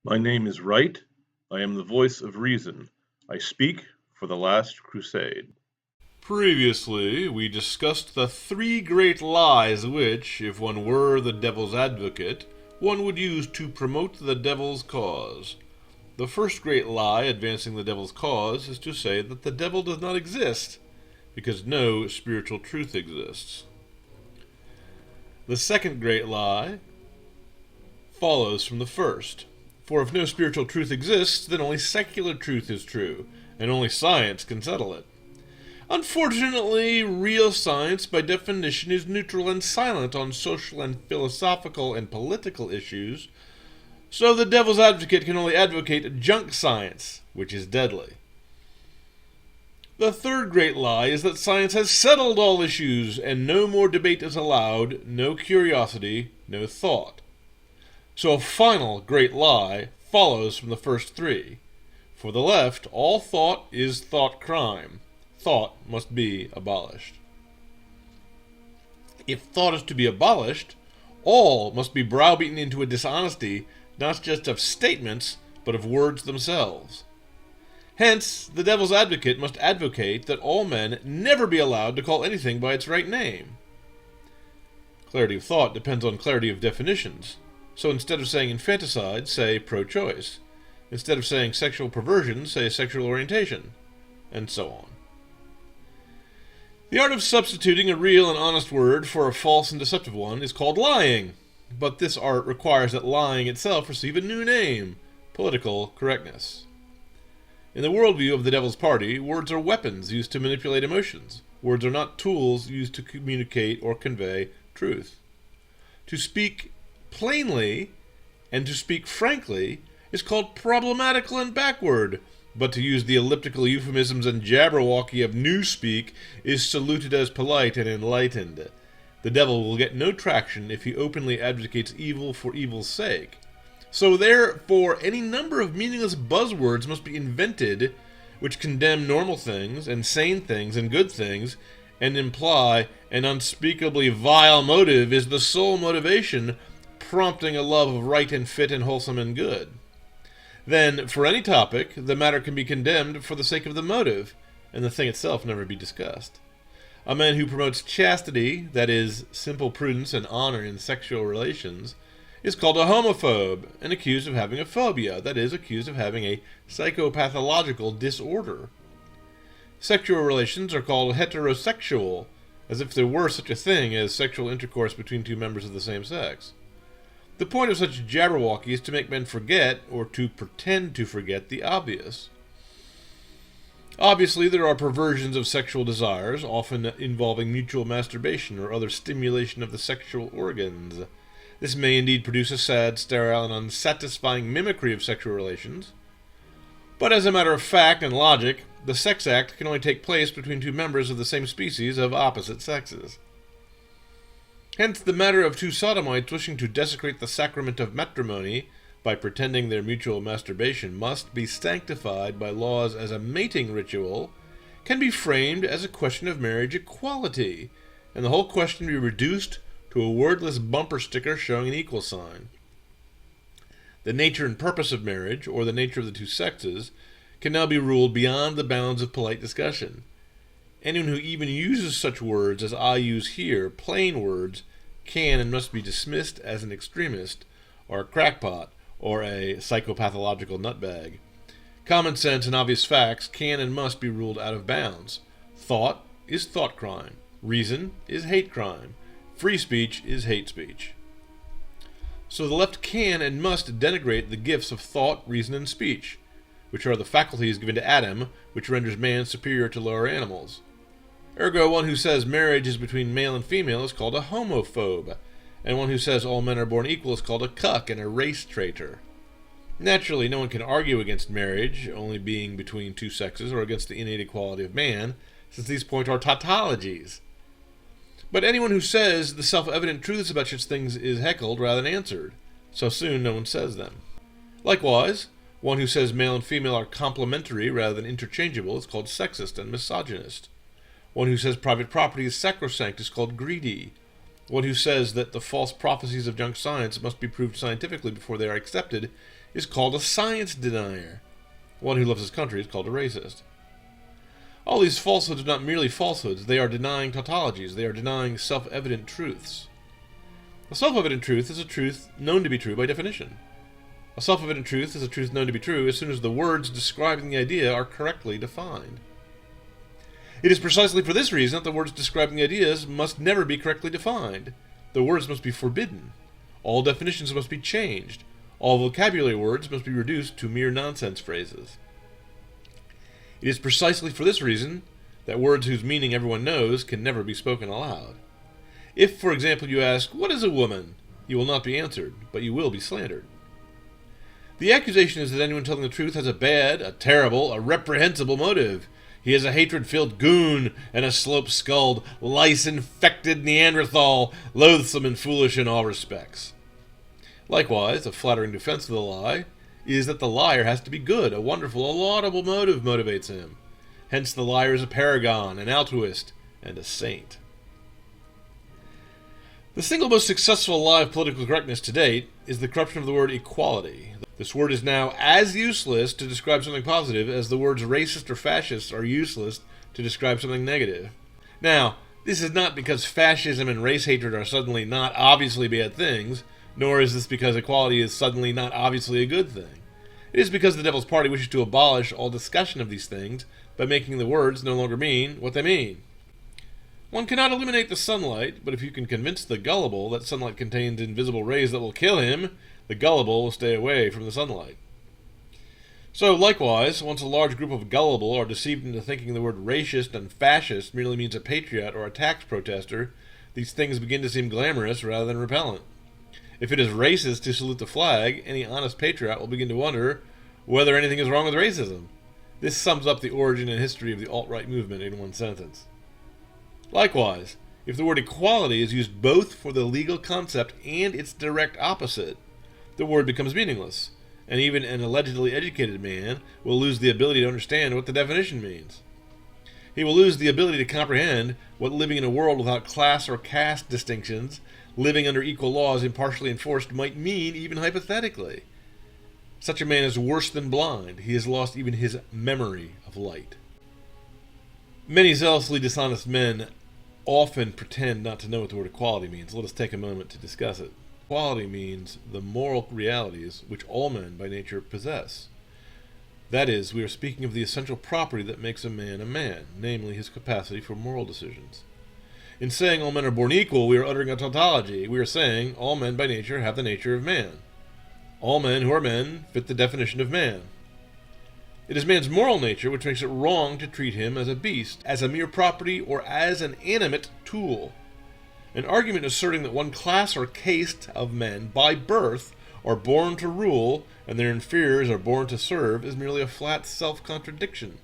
My name is Wright. I am the voice of reason. I speak for the Last Crusade. Previously, we discussed the three great lies which, if one were the devil's advocate, one would use to promote the devil's cause. The first great lie advancing the devil's cause is to say that the devil does not exist, because no spiritual truth exists. The second great lie follows from the first. For if no spiritual truth exists, then only secular truth is true, and only science can settle it. Unfortunately, real science, by definition, is neutral and silent on social and philosophical and political issues, so the devil's advocate can only advocate junk science, which is deadly. The third great lie is that science has settled all issues, and no more debate is allowed, no curiosity, no thought. So a final great lie follows from the first three. For the left, all thought is thought crime. Thought must be abolished. If thought is to be abolished, all must be browbeaten into a dishonesty, not just of statements, but of words themselves. Hence, the devil's advocate must advocate that all men never be allowed to call anything by its right name. Clarity of thought depends on clarity of definitions. So instead of saying infanticide, say pro-choice. Instead of saying sexual perversion, say sexual orientation. And so on. The art of substituting a real and honest word for a false and deceptive one is called lying. But this art requires that lying itself receive a new name: political correctness. In the worldview of the devil's party, words are weapons used to manipulate emotions. Words are not tools used to communicate or convey truth. To speak plainly and to speak frankly is called problematical and backward, but to use the elliptical euphemisms and jabberwocky of newspeak is saluted as polite and enlightened. The devil will get no traction if he openly advocates evil for evil's sake. So therefore, any number of meaningless buzzwords must be invented which condemn normal things and sane things and good things and imply an unspeakably vile motive is the sole motivation prompting a love of right and fit and wholesome and good. Then, for any topic, the matter can be condemned for the sake of the motive, and the thing itself never be discussed. A man who promotes chastity, that is, simple prudence and honor in sexual relations, is called a homophobe, and accused of having a phobia, that is, accused of having a psychopathological disorder. Sexual relations are called heterosexual, as if there were such a thing as sexual intercourse between two members of the same sex. The point of such jabberwocky is to make men forget, or to pretend to forget, the obvious. Obviously, there are perversions of sexual desires, often involving mutual masturbation or other stimulation of the sexual organs. This may indeed produce a sad, sterile, and unsatisfying mimicry of sexual relations. But as a matter of fact and logic, the sex act can only take place between two members of the same species of opposite sexes. Hence, the matter of two sodomites wishing to desecrate the sacrament of matrimony by pretending their mutual masturbation must be sanctified by laws as a mating ritual can be framed as a question of marriage equality, and the whole question be reduced to a wordless bumper sticker showing an equal sign. The nature and purpose of marriage, or the nature of the two sexes, can now be ruled beyond the bounds of polite discussion. Anyone who even uses such words as I use here, plain words, can and must be dismissed as an extremist, or a crackpot, or a psychopathological nutbag. Common sense and obvious facts can and must be ruled out of bounds. Thought is thought crime. Reason is hate crime. Free speech is hate speech. So the left can and must denigrate the gifts of thought, reason, and speech, which are the faculties given to Adam, which renders man superior to lower animals. Ergo, one who says marriage is between male and female is called a homophobe, and one who says all men are born equal is called a cuck and a race traitor. Naturally, no one can argue against marriage only being between two sexes or against the innate equality of man, since these points are tautologies. But anyone who says the self-evident truths about such things is heckled rather than answered, so soon no one says them. Likewise, one who says male and female are complementary rather than interchangeable is called sexist and misogynist. One who says private property is sacrosanct is called greedy. One who says that the false prophecies of junk science must be proved scientifically before they are accepted is called a science denier. One who loves his country is called a racist. All these falsehoods are not merely falsehoods, they are denying tautologies, they are denying self-evident truths. A self-evident truth is a truth known to be true by definition. A self-evident truth is a truth known to be true as soon as the words describing the idea are correctly defined. It is precisely for this reason that the words describing the ideas must never be correctly defined. The words must be forbidden. All definitions must be changed. All vocabulary words must be reduced to mere nonsense phrases. It is precisely for this reason that words whose meaning everyone knows can never be spoken aloud. If, for example, you ask, "What is a woman?" you will not be answered, but you will be slandered. The accusation is that anyone telling the truth has a bad, a terrible, a reprehensible motive. He is a hatred-filled goon and a slope-skulled, lice-infected Neanderthal, loathsome and foolish in all respects. Likewise, a flattering defense of the lie is that the liar has to be good. A wonderful, a laudable motive motivates him. Hence the liar is a paragon, an altruist, and a saint. The single most successful lie of political correctness to date is the corruption of the word equality. This word is now as useless to describe something positive as the words racist or fascist are useless to describe something negative. Now, this is not because fascism and race hatred are suddenly not obviously bad things, nor is this because equality is suddenly not obviously a good thing. It is because the Devil's Party wishes to abolish all discussion of these things by making the words no longer mean what they mean. One cannot eliminate the sunlight, but if you can convince the gullible that sunlight contains invisible rays that will kill him, the gullible will stay away from the sunlight. So, likewise, once a large group of gullible are deceived into thinking the word racist and fascist merely means a patriot or a tax protester, these things begin to seem glamorous rather than repellent. If it is racist to salute the flag, any honest patriot will begin to wonder whether anything is wrong with racism. This sums up the origin and history of the alt-right movement in one sentence. Likewise, if the word equality is used both for the legal concept and its direct opposite, the word becomes meaningless, and even an allegedly educated man will lose the ability to understand what the definition means. He will lose the ability to comprehend what living in a world without class or caste distinctions, living under equal laws impartially enforced, might mean even hypothetically. Such a man is worse than blind. He has lost even his memory of light. Many zealously dishonest men often pretend not to know what the word equality means. Let us take a moment to discuss it. Equality means the moral realities which all men by nature possess. That is, we are speaking of the essential property that makes a man, namely his capacity for moral decisions. In saying all men are born equal, we are uttering a tautology. We are saying all men by nature have the nature of man. All men who are men fit the definition of man. It is man's moral nature which makes it wrong to treat him as a beast, as a mere property, or as an animate tool. An argument asserting that one class or caste of men, by birth, are born to rule, and their inferiors are born to serve, is merely a flat self-contradiction,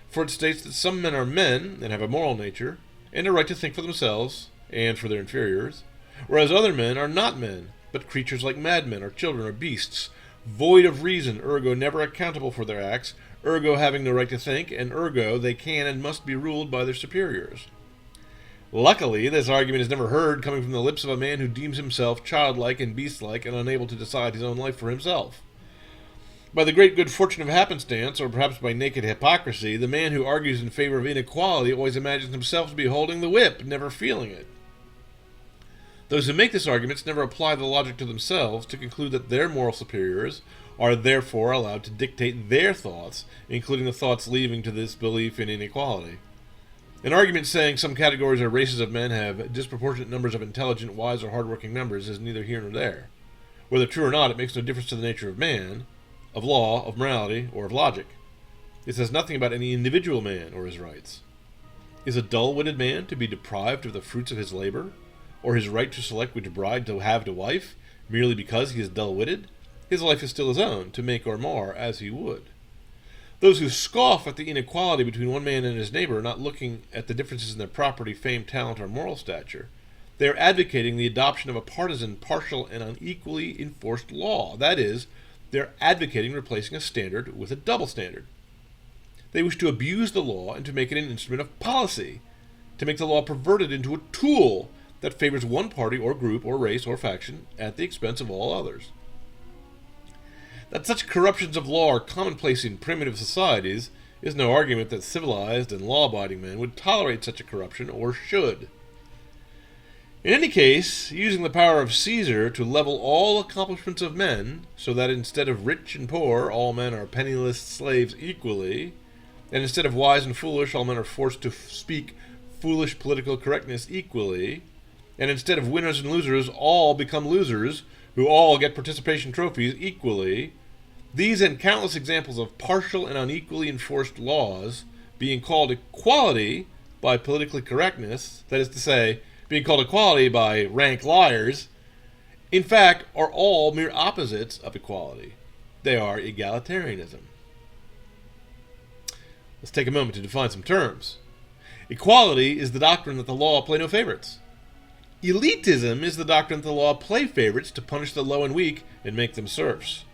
for it states that some men are men, and have a moral nature, and a right to think for themselves, and for their inferiors, whereas other men are not men, but creatures like madmen, or children, or beasts, void of reason, ergo never accountable for their acts, ergo having no right to think, and ergo they can and must be ruled by their superiors. Luckily, this argument is never heard coming from the lips of a man who deems himself childlike and beast-like and unable to decide his own life for himself. By the great good fortune of happenstance, or perhaps by naked hypocrisy, the man who argues in favor of inequality always imagines himself to be holding the whip, never feeling it. Those who make this argument never apply the logic to themselves to conclude that their moral superiors are therefore allowed to dictate their thoughts, including the thoughts leading to this belief in inequality. An argument saying some categories or races of men have disproportionate numbers of intelligent, wise, or hardworking members is neither here nor there. Whether true or not, it makes no difference to the nature of man, of law, of morality, or of logic. It says nothing about any individual man or his rights. Is a dull-witted man to be deprived of the fruits of his labor, or his right to select which bride to have to wife, merely because he is dull-witted? His life is still his own, to make or mar as he would. Those who scoff at the inequality between one man and his neighbor are not looking at the differences in their property, fame, talent, or moral stature. They are advocating the adoption of a partisan, partial, and unequally enforced law. That is, they are advocating replacing a standard with a double standard. They wish to abuse the law and to make it an instrument of policy, to make the law perverted into a tool that favors one party or group or race or faction at the expense of all others. That such corruptions of law are commonplace in primitive societies is no argument that civilized and law-abiding men would tolerate such a corruption or should. In any case, using the power of Caesar to level all accomplishments of men, so that instead of rich and poor, all men are penniless slaves equally, and instead of wise and foolish, all men are forced to speak foolish political correctness equally, and instead of winners and losers, all become losers, who all get participation trophies equally, these and countless examples of partial and unequally enforced laws being called equality by politically correctness, that is to say, being called equality by rank liars, in fact, are all mere opposites of equality. They are egalitarianism. Let's take a moment to define some terms. Equality is the doctrine that the law play no favorites. Elitism is the doctrine that the law play favorites to punish the low and weak and make them serfs.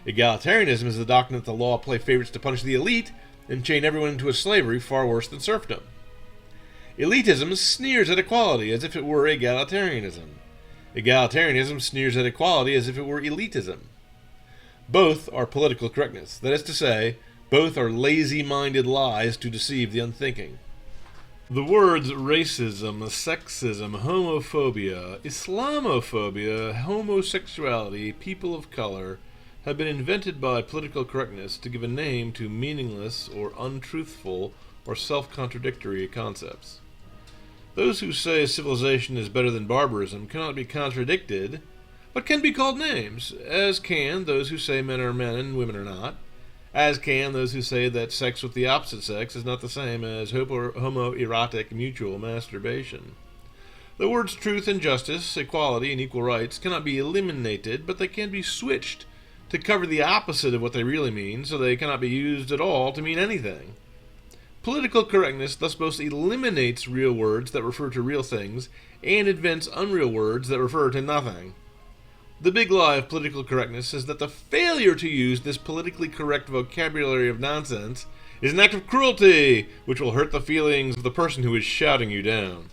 Egalitarianism is the doctrine that the law play favorites to punish the elite and chain everyone into a slavery far worse than serfdom. Elitism sneers at equality as if it were egalitarianism. Egalitarianism sneers at equality as if it were elitism. Both are political correctness. That is to say, both are lazy-minded lies to deceive the unthinking. The words racism, sexism, homophobia, Islamophobia, homosexuality, people of color have been invented by political correctness to give a name to meaningless or untruthful or self-contradictory concepts. Those who say civilization is better than barbarism cannot be contradicted, but can be called names, as can those who say men are men and women are not, as can those who say that sex with the opposite sex is not the same as homoerotic mutual masturbation. The words truth and justice, equality and equal rights cannot be eliminated, but they can be switched to cover the opposite of what they really mean, so they cannot be used at all to mean anything. Political correctness thus both eliminates real words that refer to real things and invents unreal words that refer to nothing. The big lie of political correctness is that the failure to use this politically correct vocabulary of nonsense is an act of cruelty, which will hurt the feelings of the person who is shouting you down.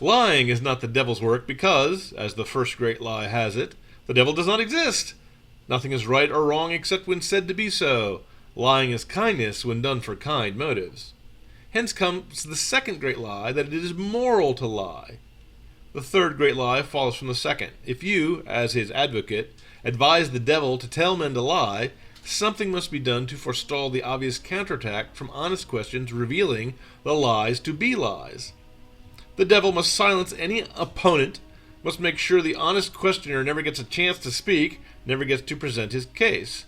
Lying is not the devil's work because, as the first great lie has it, the devil does not exist. Nothing is right or wrong except when said to be so. Lying is kindness when done for kind motives. Hence comes the second great lie, that it is moral to lie. The third great lie follows from the second. If you, as his advocate, advise the devil to tell men to lie, something must be done to forestall the obvious counterattack from honest questions revealing the lies to be lies. The devil must silence any opponent, must make sure the honest questioner never gets a chance to speak, never gets to present his case.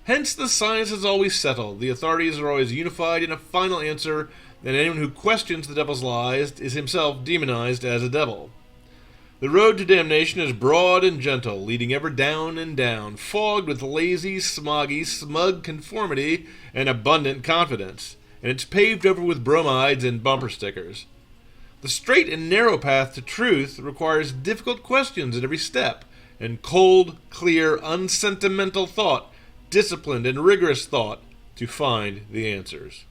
Hence the science is always settled, the authorities are always unified in a final answer, and anyone who questions the devil's lies is himself demonized as a devil. The road to damnation is broad and gentle, leading ever down and down, fogged with lazy, smoggy, smug conformity and abundant confidence, and it's paved over with bromides and bumper stickers. The straight and narrow path to truth requires difficult questions at every step, and cold, clear, unsentimental thought, disciplined and rigorous thought, to find the answers.